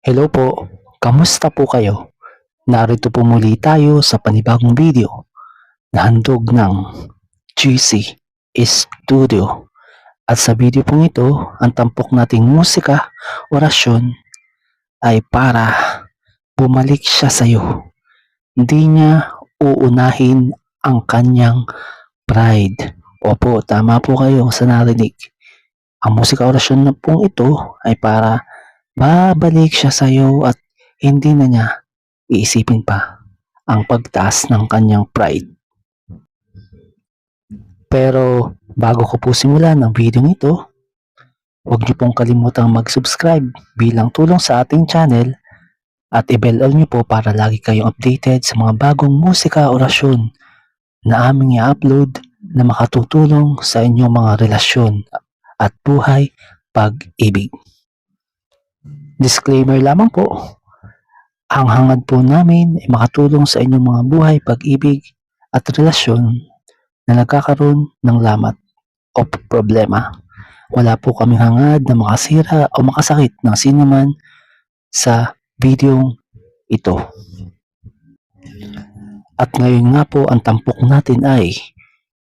Hello po, kamusta po kayo? Narito po muli tayo sa panibagong video na handog ng GC Studio. At sa video pong ito, ang tampok nating musika, orasyon ay para bumalik siya sa iyo. Hindi niya uunahin ang kanyang pride. Opo, tama po kayo sa narinig. Ang musika orasyon na pong ito ay para babalik siya sa iyo at hindi na niya iisipin pa ang pagtaas ng kanyang pride. Pero bago ko po simulan ang video ito, huwag niyo pong kalimutang mag-subscribe bilang tulong sa ating channel at i-bell all niyo po para lagi kayong updated sa mga bagong musika orasyon na aming i-upload na makatutulong sa inyong mga relasyon at buhay pag-ibig. Disclaimer lamang po, ang hangad po namin ay makatulong sa inyong mga buhay pag-ibig at relasyon na nagkakaroon ng lamat o problema. Wala po kaming hangad na makasira o makasakit ng sinuman sa videong ito. At ngayon nga po ang tampok natin ay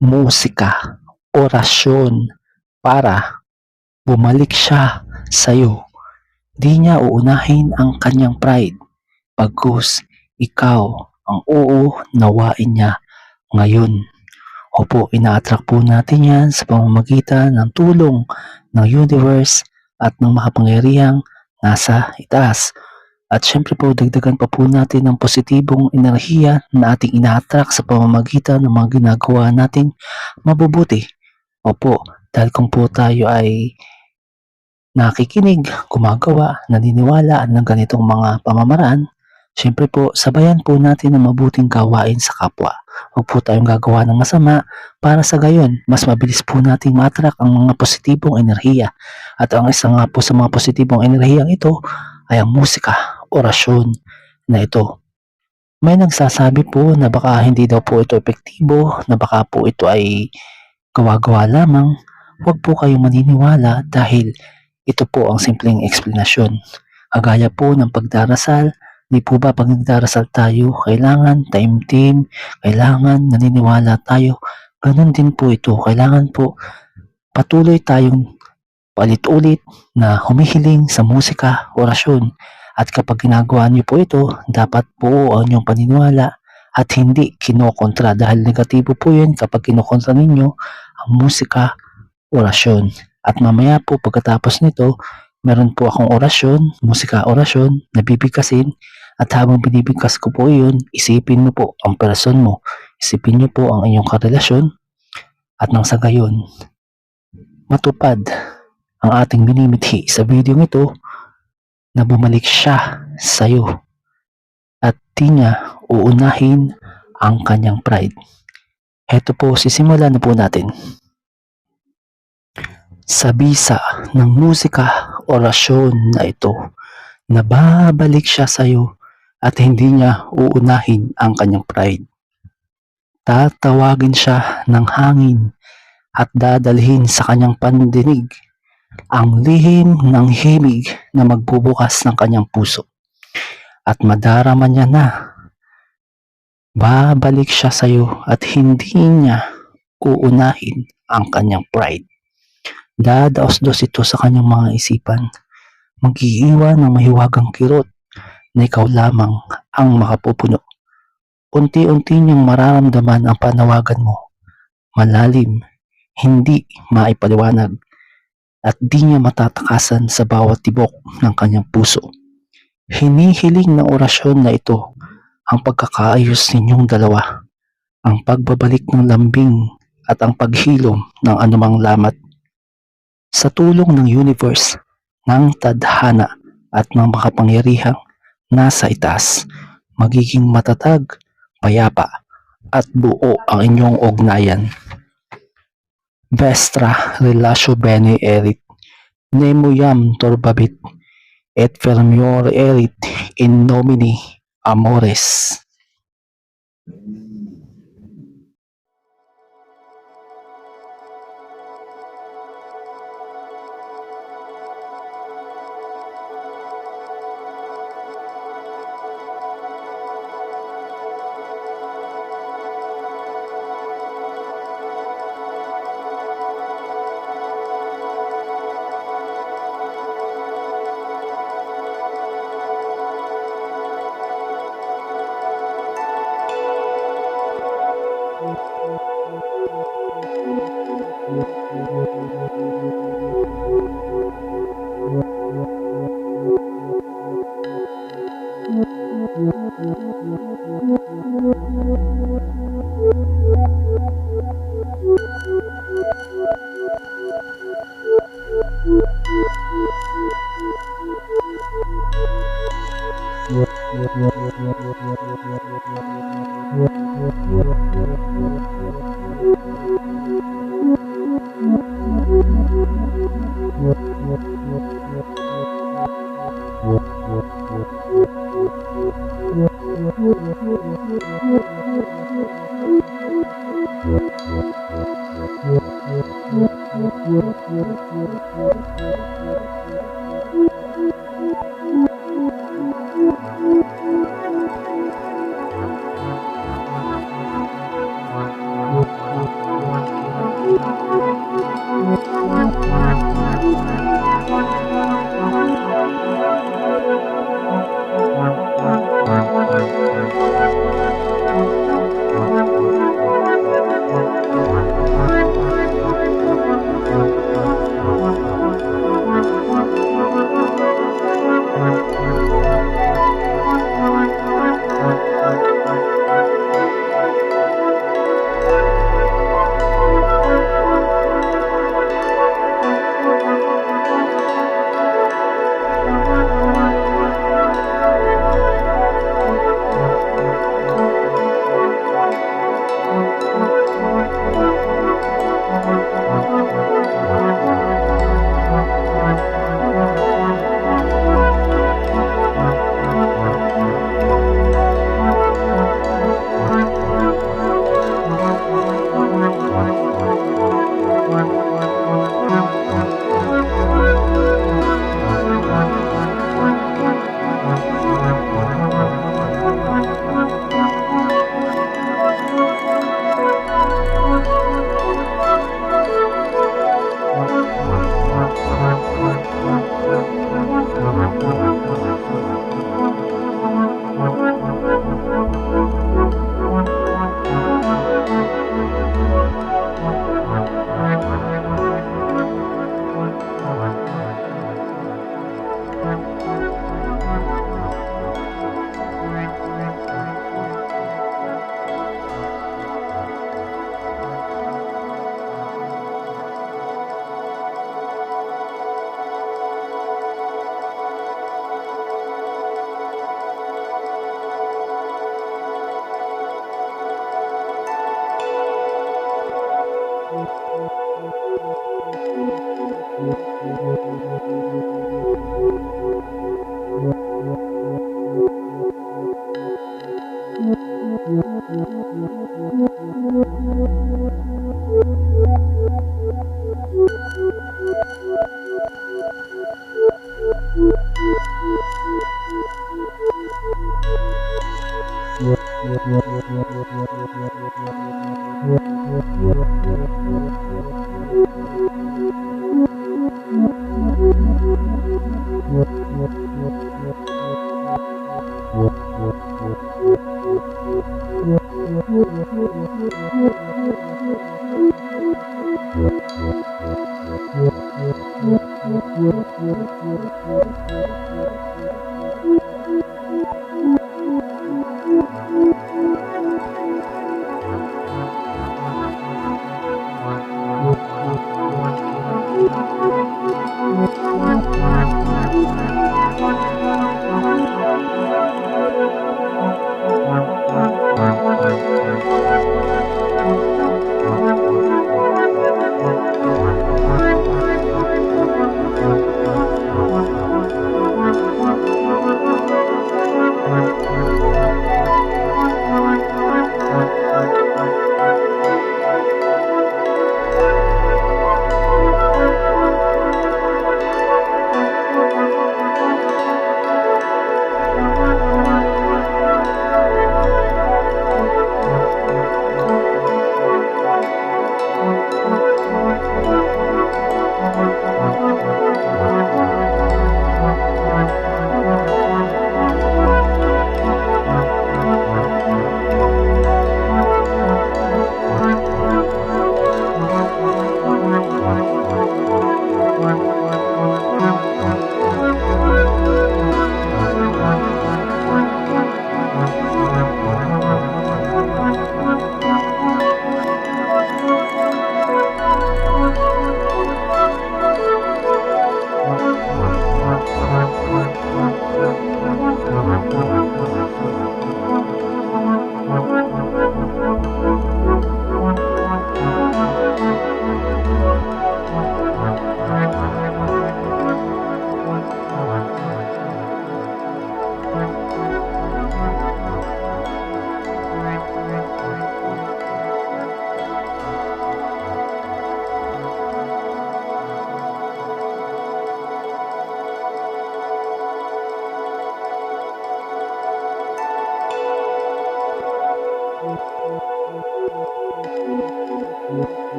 musika, orasyon para bumalik siya sa iyo. Di niya uunahin ang kanyang pride, pagkus ikaw ang uunawain niya ngayon. Opo, ina-attract po natin yan sa pamamagitan ng tulong ng universe at ng makapangyarihang nasa itaas. At syempre po, dagdagan pa po natin ng positibong enerhiya na ating ina-attract sa pamamagitan ng mga ginagawa nating mabubuti. Opo, dahil kung po tayo ay nakikinig, gumagawa, naniniwala ng ganitong mga pamamaraan, syempre po, sabayan po natin ang mabuting gawain sa kapwa. Huwag po tayong gagawa ng masama para sa gayon, mas mabilis po nating ma-attract ang mga positibong enerhiya. At ang isa nga po sa mga positibong enerhiyang ito ay ang musika, orasyon na ito. May nagsasabi po na baka hindi daw po ito epektibo, na baka po ito ay gawa-gawa lamang. Huwag po kayong maniniwala dahil ito po ang simpleng eksplanasyon. Kagaya po ng pagdarasal, di po ba pag nagdarasal tayo, kailangan time-team, kailangan naniniwala tayo. Ganun din po ito, kailangan po patuloy tayong palit-ulit na humihiling sa musika, orasyon. At kapag ginagawa niyo po ito, dapat po ang inyong paniniwala at hindi kinokontra dahil negatibo po yun kapag kinokontra ninyo ang musika, orasyon. At mamaya po pagkatapos nito, meron po akong orasyon, musika orasyon, na bibigkasin. At habang binibigkas ko po yun, isipin mo po ang person mo. Isipin niyo po ang inyong karelasyon. At nang sa gayon, matupad ang ating minimithi sa video ito na bumalik siya sa iyo. At di niya uunahin ang kanyang pride. Heto po, sisimulan na po natin. Sa bisa ng musika, orasyon na ito, na babalik siya sa iyo at hindi niya uunahin ang kanyang pride. Tatawagin siya ng hangin at dadalhin sa kanyang pandinig ang lihim ng himig na magbubukas ng kanyang puso. At madarama niya na babalik siya sa iyo at hindi niya uunahin ang kanyang pride. Dadaos-dos ito sa kanyang mga isipan. Mag-iiwan ng mahiwagang kirot na ikaw lamang ang makapupuno. Unti-unti niyang mararamdaman ang panawagan mo. Malalim, hindi maipaliwanag at di niya matatakasan sa bawat tibok ng kanyang puso. Hinihiling ng orasyon na ito ang pagkakaayos ninyong dalawa, ang pagbabalik ng lambing at ang paghilom ng anumang lamat. Sa tulong ng universe, ng tadhana at ng makapangyarihang nasa itaas, magiging matatag, payapa at buo ang inyong ugnayan. Vestra relasyo bene erit, nemo iam turbabit, et fermior erit in nomine amores.